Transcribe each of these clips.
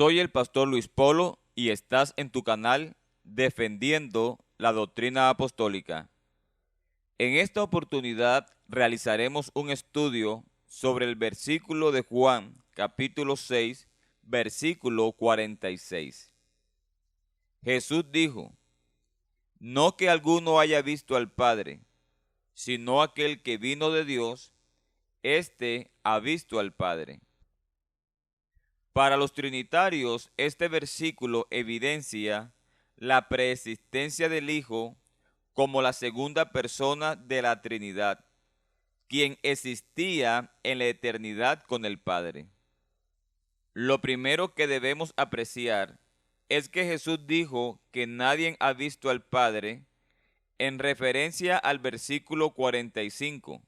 Soy el pastor Luis Polo y estás en tu canal Defendiendo la Doctrina Apostólica. En esta oportunidad realizaremos un estudio sobre el versículo de Juan, capítulo 6, versículo 46. Jesús dijo: No que alguno haya visto al Padre, sino aquel que vino de Dios, éste ha visto al Padre. Para los trinitarios, este versículo evidencia la preexistencia del Hijo como la segunda persona de la Trinidad, quien existía en la eternidad con el Padre. Lo primero que debemos apreciar es que Jesús dijo que nadie ha visto al Padre en referencia al versículo 45,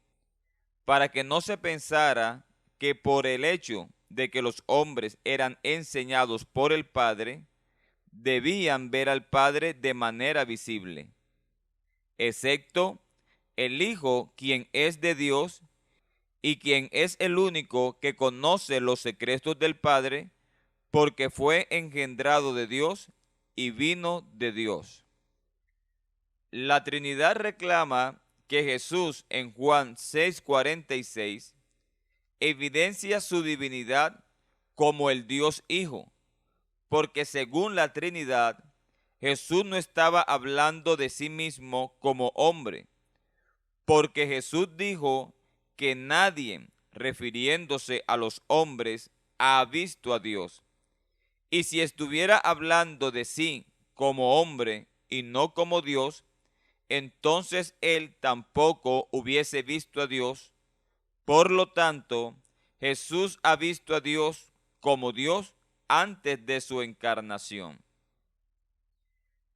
para que no se pensara que por el hecho de que los hombres eran enseñados por el Padre, debían ver al Padre de manera visible, excepto el Hijo, quien es de Dios y quien es el único que conoce los secretos del Padre, porque fue engendrado de Dios y vino de Dios. La Trinidad reclama que Jesús en Juan 6:46 evidencia su divinidad como el Dios Hijo, porque según la Trinidad, Jesús no estaba hablando de sí mismo como hombre, porque Jesús dijo que nadie, refiriéndose a los hombres, ha visto a Dios. Y si estuviera hablando de sí como hombre y no como Dios, entonces él tampoco hubiese visto a Dios. Por lo tanto, Jesús ha visto a Dios como Dios antes de su encarnación.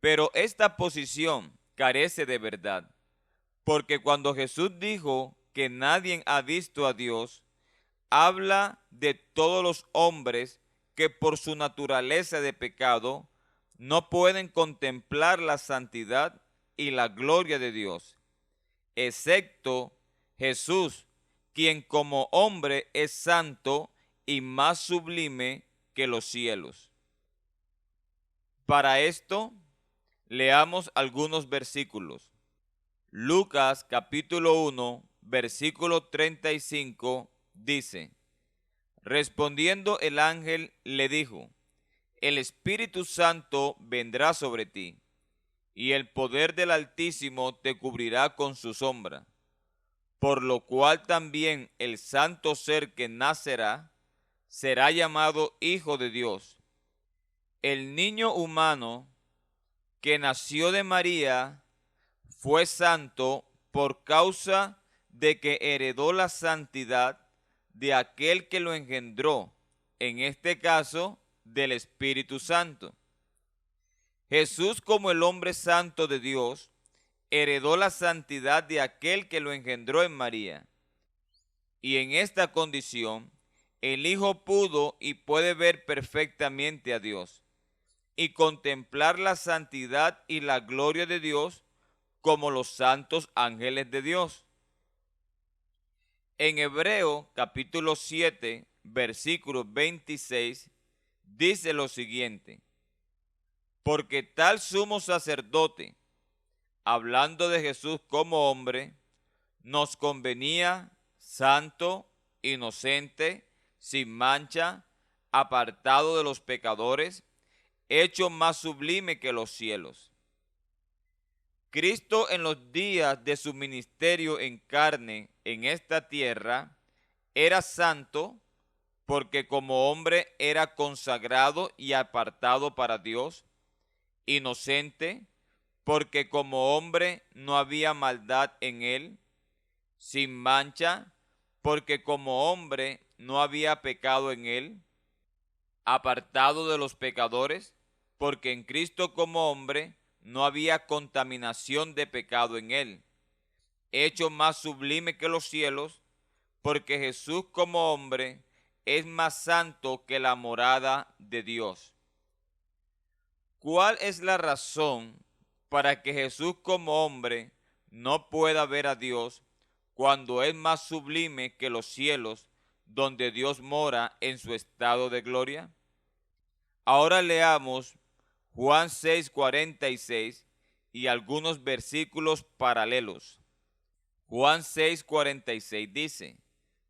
Pero esta posición carece de verdad, porque cuando Jesús dijo que nadie ha visto a Dios, habla de todos los hombres que por su naturaleza de pecado no pueden contemplar la santidad y la gloria de Dios, excepto Jesús, quien como hombre es santo y más sublime que los cielos. Para esto, leamos algunos versículos. Lucas capítulo 1, versículo 35 dice: Respondiendo el ángel le dijo: El Espíritu Santo vendrá sobre ti, y el poder del Altísimo te cubrirá con su sombra. Por lo cual también el santo ser que nacerá será llamado Hijo de Dios. El niño humano que nació de María fue santo por causa de que heredó la santidad de aquel que lo engendró, en este caso del Espíritu Santo. Jesús, como el hombre santo de Dios, heredó la santidad de aquel que lo engendró en María. Y en esta condición, el Hijo pudo y puede ver perfectamente a Dios y contemplar la santidad y la gloria de Dios como los santos ángeles de Dios. En Hebreo capítulo 7, versículo 26, dice lo siguiente: Porque tal sumo sacerdote, hablando de Jesús como hombre, nos convenía santo, inocente, sin mancha, apartado de los pecadores, hecho más sublime que los cielos. Cristo en los días de su ministerio en carne en esta tierra era santo porque como hombre era consagrado y apartado para Dios, inocente porque como hombre no había maldad en él, sin mancha porque como hombre no había pecado en él, apartado de los pecadores porque en Cristo como hombre no había contaminación de pecado en él, hecho más sublime que los cielos, porque Jesús como hombre es más santo que la morada de Dios. ¿Cuál es la razón para que Jesús como hombre no pueda ver a Dios cuando es más sublime que los cielos donde Dios mora en su estado de gloria? Ahora leamos Juan 6:46 y algunos versículos paralelos. Juan 6:46 dice: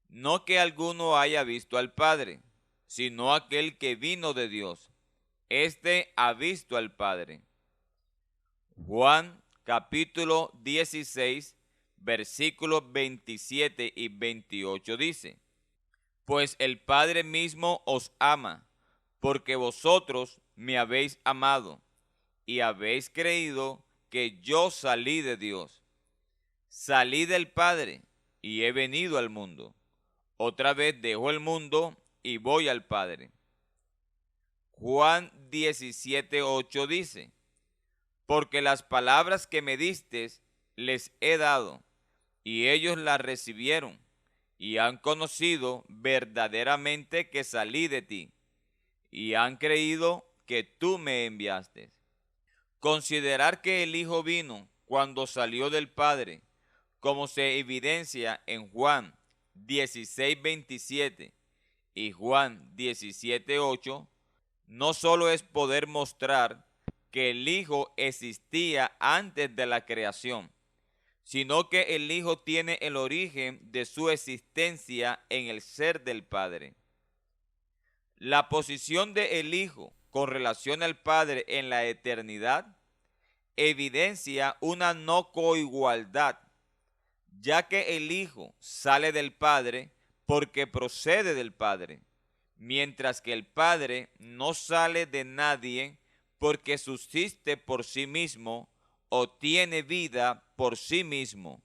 No que alguno haya visto al Padre, sino aquel que vino de Dios. Este ha visto al Padre. Juan capítulo 16, versículos 27 y 28 dice: Pues el Padre mismo os ama, porque vosotros me habéis amado, y habéis creído que yo salí de Dios. Salí del Padre, y he venido al mundo. Otra vez dejo el mundo, y voy al Padre. Juan 17:8 dice: Porque las palabras que me distes les he dado, y ellos las recibieron, y han conocido verdaderamente que salí de ti, y han creído que tú me enviaste. Considerar que el Hijo vino cuando salió del Padre, como se evidencia en Juan 16:27 y Juan 17:8, no solo es poder mostrar que el Hijo existía antes de la creación, sino que el Hijo tiene el origen de su existencia en el ser del Padre. La posición del Hijo con relación al Padre en la eternidad evidencia una no coigualdad, ya que el Hijo sale del Padre porque procede del Padre, mientras que el Padre no sale de nadie porque subsiste por sí mismo o tiene vida por sí mismo,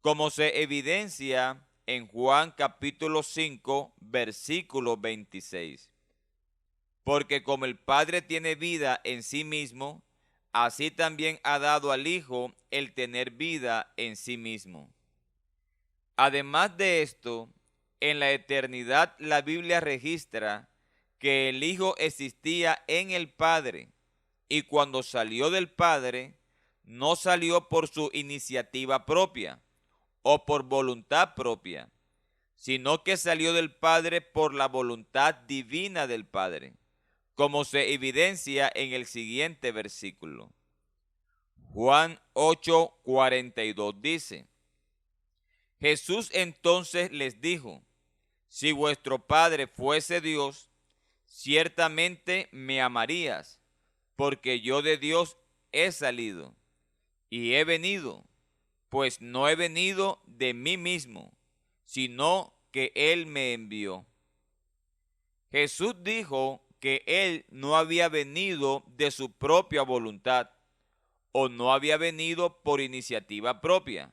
como se evidencia en Juan capítulo 5, versículo 26. Porque como el Padre tiene vida en sí mismo, así también ha dado al Hijo el tener vida en sí mismo. Además de esto, en la eternidad la Biblia registra que el Hijo existía en el Padre, y cuando salió del Padre, no salió por su iniciativa propia o por voluntad propia, sino que salió del Padre por la voluntad divina del Padre, como se evidencia en el siguiente versículo. Juan 8:42 dice: Jesús entonces les dijo: Si vuestro Padre fuese Dios, ciertamente me amarías, porque yo de Dios he salido y he venido, pues no he venido de mí mismo, sino que Él me envió. Jesús dijo que Él no había venido de su propia voluntad, o no había venido por iniciativa propia,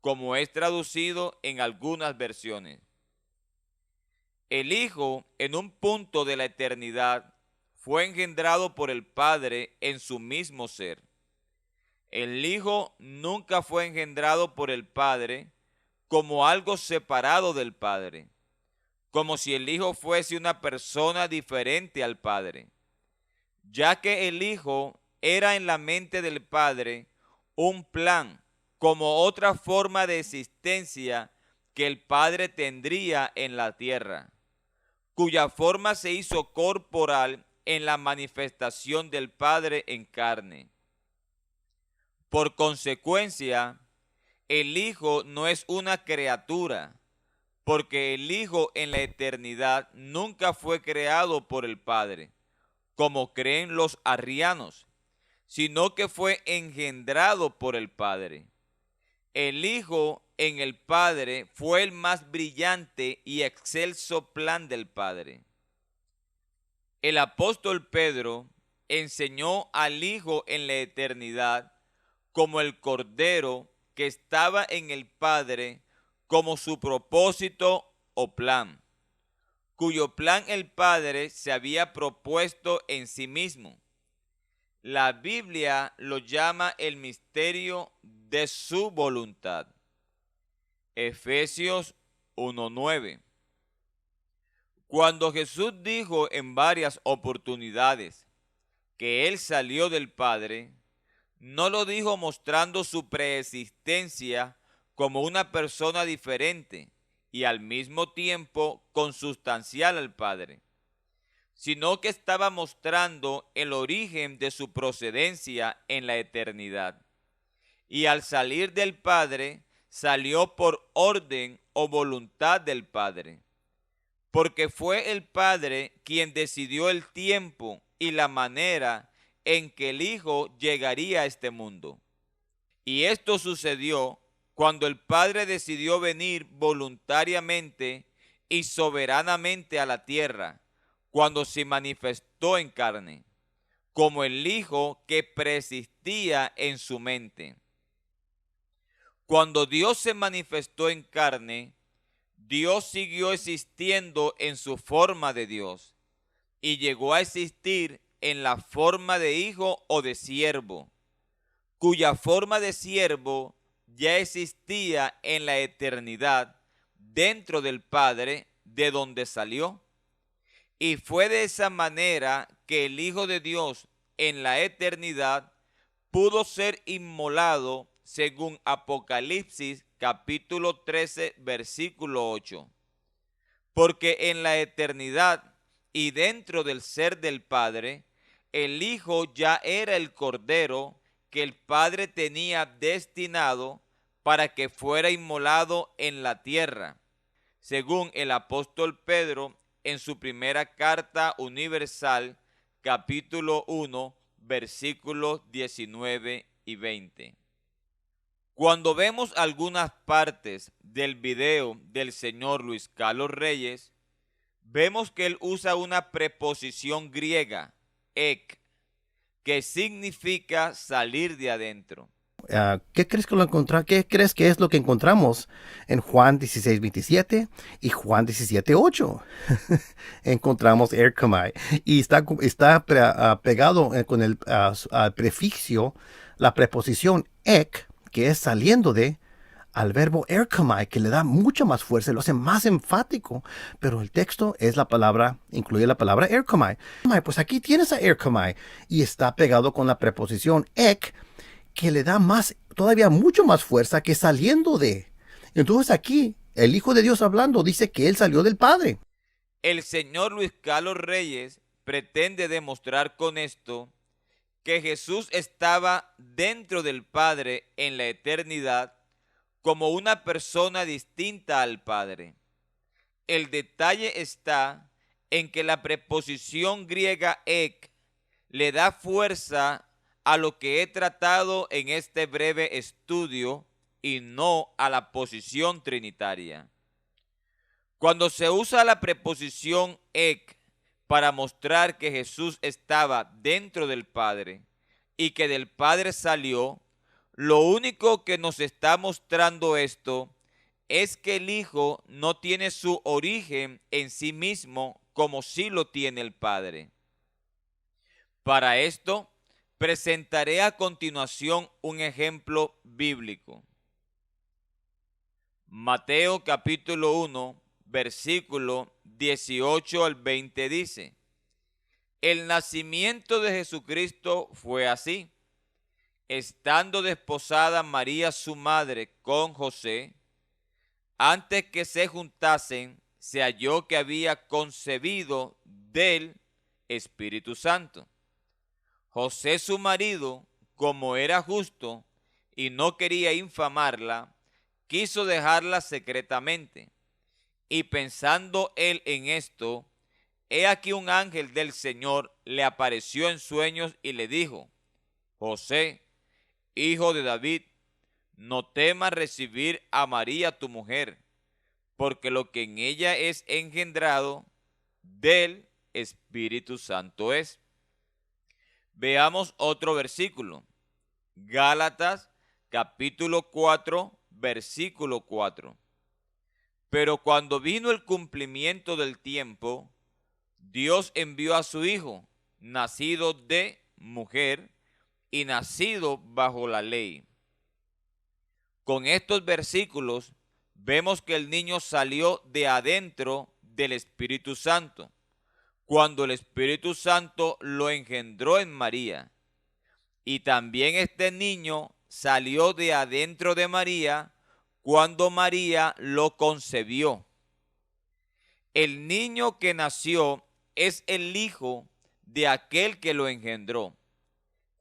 como es traducido en algunas versiones. El Hijo, en un punto de la eternidad, fue engendrado por el Padre en su mismo ser. El Hijo nunca fue engendrado por el Padre como algo separado del Padre, como si el Hijo fuese una persona diferente al Padre, ya que el Hijo era en la mente del Padre un plan, como otra forma de existencia que el Padre tendría en la tierra, cuya forma se hizo corporal en la manifestación del Padre en carne. Por consecuencia, el Hijo no es una criatura, porque el Hijo en la eternidad nunca fue creado por el Padre, como creen los arrianos, sino que fue engendrado por el Padre. El Hijo en el Padre fue el más brillante y excelso plan del Padre. El apóstol Pedro enseñó al Hijo en la eternidad como el Cordero que estaba en el Padre, como su propósito o plan, cuyo plan el Padre se había propuesto en sí mismo. La Biblia lo llama el misterio de su voluntad. Efesios 1:9. Cuando Jesús dijo en varias oportunidades que Él salió del Padre, no lo dijo mostrando su preexistencia como una persona diferente y al mismo tiempo consustancial al Padre, sino que estaba mostrando el origen de su procedencia en la eternidad. Y al salir del Padre, salió por orden o voluntad del Padre, porque fue el Padre quien decidió el tiempo y la manera en que el Hijo llegaría a este mundo. Y esto sucedió cuando el Padre decidió venir voluntariamente y soberanamente a la tierra, cuando se manifestó en carne, como el Hijo que preexistía en su mente. Cuando Dios se manifestó en carne, Dios siguió existiendo en su forma de Dios y llegó a existir en la forma de hijo o de siervo, cuya forma de siervo ya existía en la eternidad dentro del Padre de donde salió. Y fue de esa manera que el Hijo de Dios en la eternidad pudo ser inmolado según Apocalipsis capítulo 13 versículo 8. Porque en la eternidad y dentro del ser del Padre, el Hijo ya era el Cordero que el Padre tenía destinado para que fuera inmolado en la tierra, según el apóstol Pedro en su primera carta universal, capítulo 1, versículos 19 y 20. Cuando vemos algunas partes del video del señor Luis Carlos Reyes, vemos que él usa una preposición griega, ek, que significa salir de adentro. ¿Qué crees que qué crees que es lo que encontramos en Juan 16:27 y Juan 17:8? Encontramos erkamai y está pegado con el prefijo, la preposición ek, que es saliendo de, al verbo erkamai, que le da mucha más fuerza, lo hace más enfático, pero el texto es la palabra, incluye la palabra erkamai. Pues aquí tienes a erkamai y está pegado con la preposición ek, que le da más, todavía mucho más fuerza que saliendo de. Entonces aquí, el Hijo de Dios hablando dice que Él salió del Padre. El señor Luis Carlos Reyes pretende demostrar con esto que Jesús estaba dentro del Padre en la eternidad como una persona distinta al Padre. El detalle está en que la preposición griega ek le da fuerza a lo que he tratado en este breve estudio y no a la posición trinitaria. Cuando se usa la preposición ek para mostrar que Jesús estaba dentro del Padre y que del Padre salió, lo único que nos está mostrando esto es que el Hijo no tiene su origen en sí mismo como sí lo tiene el Padre. Para esto, presentaré a continuación un ejemplo bíblico. Mateo capítulo 1, versículo 18 al 20 dice: el nacimiento de Jesucristo fue así. Estando desposada María su madre con José, antes que se juntasen, se halló que había concebido del Espíritu Santo. José su marido, como era justo y no quería infamarla, quiso dejarla secretamente. Y pensando él en esto, he aquí un ángel del Señor le apareció en sueños y le dijo: José, hijo de David, no temas recibir a María tu mujer, porque lo que en ella es engendrado del Espíritu Santo es. Veamos otro versículo. Gálatas capítulo 4, versículo 4. Pero cuando vino el cumplimiento del tiempo, Dios envió a su Hijo, nacido de mujer y nacido bajo la ley. Con estos versículos vemos que el niño salió de adentro del Espíritu Santo, cuando el Espíritu Santo lo engendró en María. Y también este niño salió de adentro de María cuando María lo concebió. El niño que nació es el Hijo de aquel que lo engendró.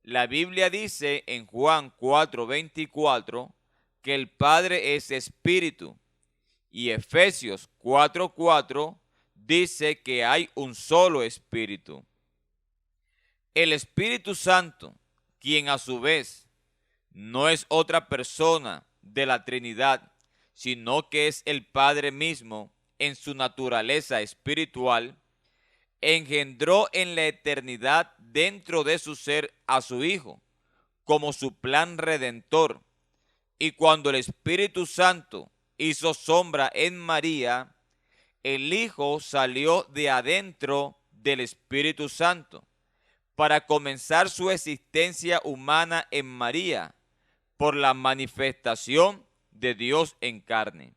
La Biblia dice en Juan 4:24 que el Padre es espíritu, y Efesios 4:4 dice que hay un solo espíritu. El Espíritu Santo, quien a su vez no es otra persona de la Trinidad, sino que es el Padre mismo en su naturaleza espiritual, engendró en la eternidad dentro de su ser a su Hijo, como su plan redentor. Y cuando el Espíritu Santo hizo sombra en María, el Hijo salió de adentro del Espíritu Santo para comenzar su existencia humana en María por la manifestación de Dios en carne.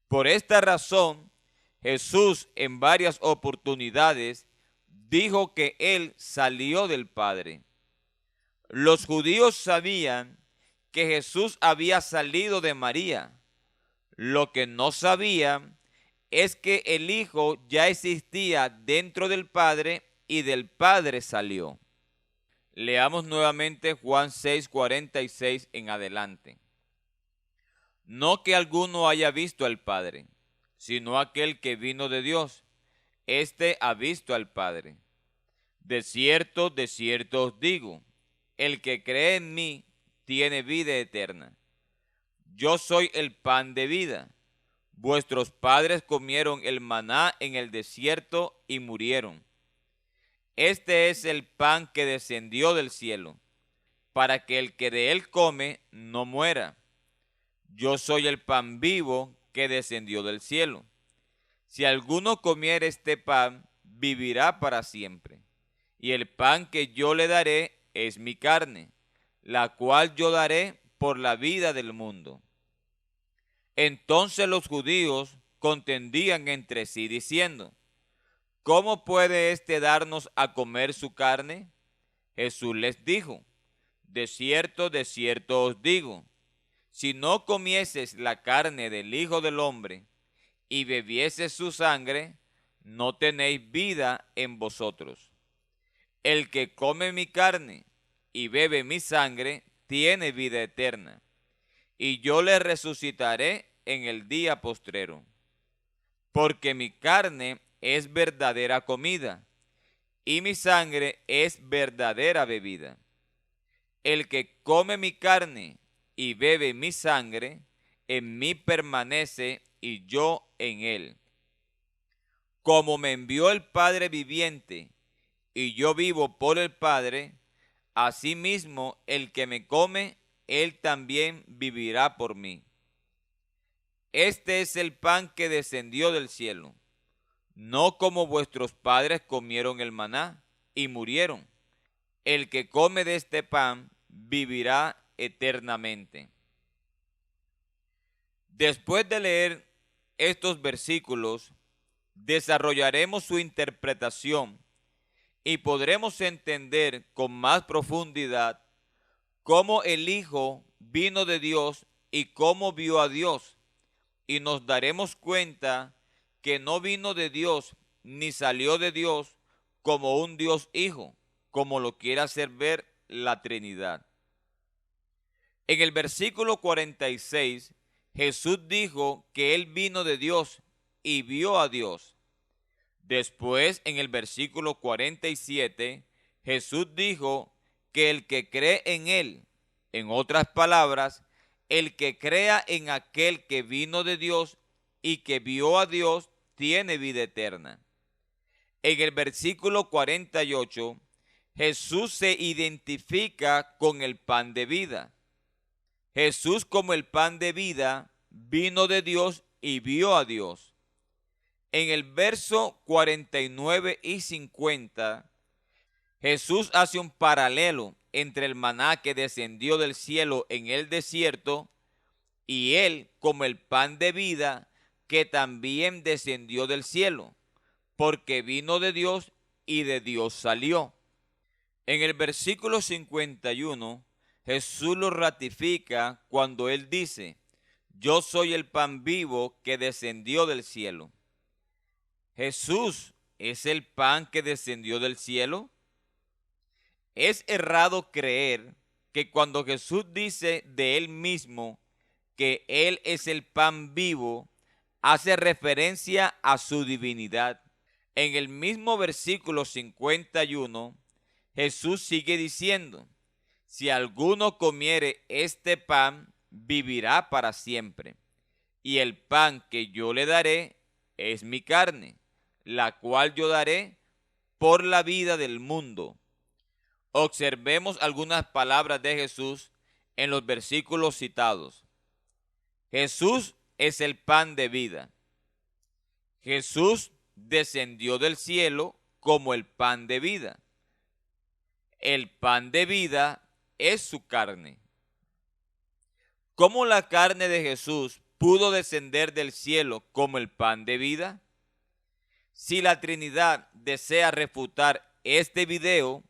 Por esta razón, Jesús en varias oportunidades dijo que Él salió del Padre. Los judíos sabían que Jesús había salido de María. Lo que no sabían es que el Hijo ya existía dentro del Padre y del Padre salió. Leamos nuevamente Juan 6:46 en adelante. No que alguno haya visto al Padre, sino aquel que vino de Dios. Este ha visto al Padre. De cierto os digo, el que cree en mí tiene vida eterna. Yo soy el pan de vida. Vuestros padres comieron el maná en el desierto y murieron. Este es el pan que descendió del cielo, para que el que de él come no muera. Yo soy el pan vivo que descendió del cielo. Si alguno comiere este pan, vivirá para siempre. Y el pan que yo le daré es mi carne, la cual yo daré por la vida del mundo. Entonces los judíos contendían entre sí diciendo, ¿cómo puede éste darnos a comer su carne? Jesús les dijo, de cierto os digo, si no comieses la carne del Hijo del Hombre y bebieses su sangre, no tenéis vida en vosotros. El que come mi carne y bebe mi sangre tiene vida eterna, y yo le resucitaré en el día postrero. Porque mi carne es verdadera comida, y mi sangre es verdadera bebida. El que come mi carne y bebe mi sangre, en mí permanece y yo en él. Como me envió el Padre viviente, y yo vivo por el Padre, asimismo el que me come, él también vivirá por mí. Este es el pan que descendió del cielo, no como vuestros padres comieron el maná y murieron. El que come de este pan vivirá eternamente. Después de leer estos versículos, desarrollaremos su interpretación y podremos entender con más profundidad cómo el Hijo vino de Dios y cómo vio a Dios, y nos daremos cuenta que no vino de Dios ni salió de Dios como un Dios Hijo, como lo quiere hacer ver la Trinidad. En el versículo 46, Jesús dijo que Él vino de Dios y vio a Dios. Después, en el versículo 47, Jesús dijo que el que cree en Él, en otras palabras, el que crea en aquel que vino de Dios y que vio a Dios, tiene vida eterna. En el versículo 48, Jesús se identifica con el pan de vida. Jesús, como el pan de vida, vino de Dios y vio a Dios. En el verso 49 y 50, Jesús hace un paralelo entre el maná que descendió del cielo en el desierto y Él como el pan de vida que también descendió del cielo, porque vino de Dios y de Dios salió. En el versículo 51, Jesús lo ratifica cuando Él dice, yo soy el pan vivo que descendió del cielo. Jesús es el pan que descendió del cielo? Es errado creer que cuando Jesús dice de él mismo que él es el pan vivo, hace referencia a su divinidad. En el mismo versículo 51, Jesús sigue diciendo: si alguno comiere este pan, vivirá para siempre. Y el pan que yo le daré es mi carne, la cual yo daré por la vida del mundo. Observemos algunas palabras de Jesús en los versículos citados. Jesús es el pan de vida. Jesús descendió del cielo como el pan de vida. El pan de vida es su carne. ¿Cómo la carne de Jesús pudo descender del cielo como el pan de vida? Si la Trinidad desea refutar este video,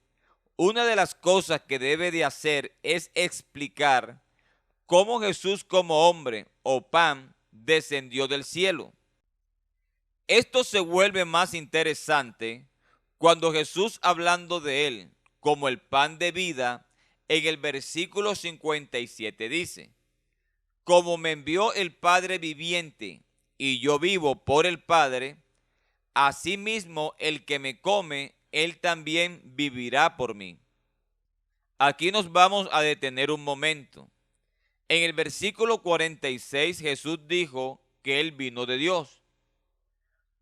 una de las cosas que debe de hacer es explicar cómo Jesús como hombre o pan descendió del cielo. Esto se vuelve más interesante cuando Jesús, hablando de él como el pan de vida, en el versículo 57 dice: como me envió el Padre viviente y yo vivo por el Padre, asimismo el que me come, él también vivirá por mí. Aquí nos vamos a detener un momento. En el versículo 46 Jesús dijo que él vino de Dios.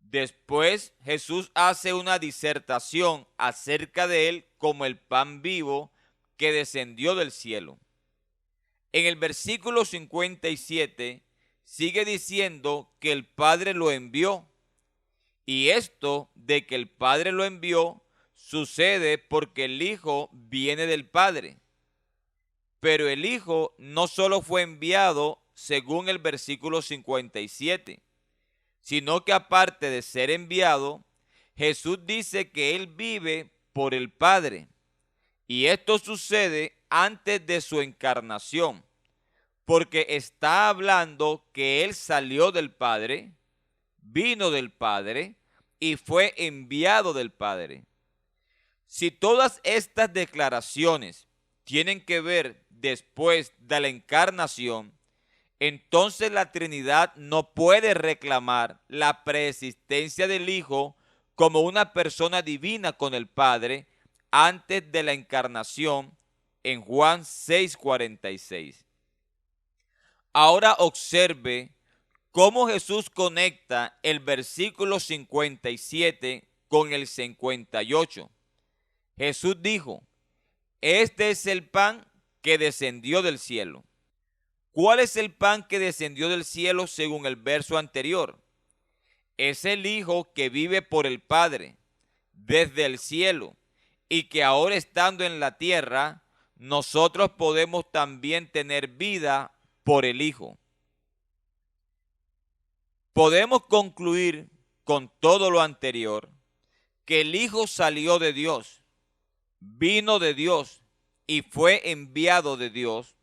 Después Jesús hace una disertación acerca de él como el pan vivo que descendió del cielo. En el versículo 57 sigue diciendo que el Padre lo envió. Y esto de que el Padre lo envió sucede porque el Hijo viene del Padre. Pero el Hijo no solo fue enviado según el versículo 57, sino que aparte de ser enviado, Jesús dice que Él vive por el Padre. Y esto sucede antes de su encarnación, porque está hablando que Él salió del Padre, vino del Padre y fue enviado del Padre. Si todas estas declaraciones tienen que ver después de la encarnación, entonces la Trinidad no puede reclamar la preexistencia del Hijo como una persona divina con el Padre antes de la encarnación en Juan 6:46. Ahora observe cómo Jesús conecta el versículo 57 con el 58. Jesús dijo: este es el pan que descendió del cielo. ¿Cuál es el pan que descendió del cielo según el verso anterior? Es el Hijo que vive por el Padre desde el cielo y que ahora estando en la tierra, nosotros podemos también tener vida por el Hijo. Podemos concluir con todo lo anterior que el Hijo salió de Dios, vino de Dios y fue enviado de Dios,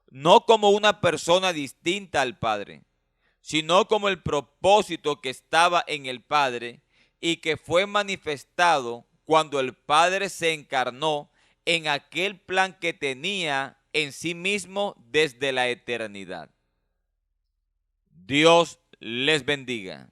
no como una persona distinta al Padre, sino como el propósito que estaba en el Padre y que fue manifestado cuando el Padre se encarnó en aquel plan que tenía en sí mismo desde la eternidad. Dios les bendiga.